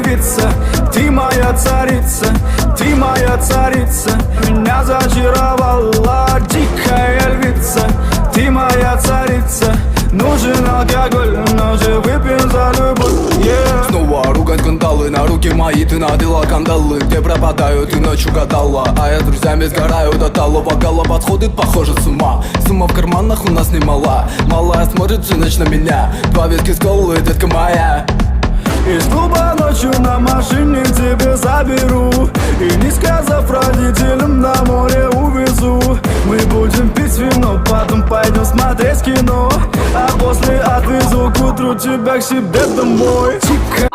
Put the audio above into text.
львица, ты моя царица, ты моя царица. Меня зачаровала дикая львица, ты моя царица. Нужен алкоголь, но же выпьем за любовь, yeah. Снова ругать скандалы, на руки мои ты надела кандалы. Где пропадаю, ты ночью гадала, а я с друзьями сгораю до талого. Голова сходит, похоже, с ума. Сумма в карманах у нас немала. Малая смотрит всю ночь на меня. 2 виски с колой, детка моя. Из клуба ночью на машине тебе заберу, и не сказав родителям, на море увезу. Мы будем пить вино, потом пойдем смотреть кино, а после отвезу к утру тебя к себе домой. Тихо,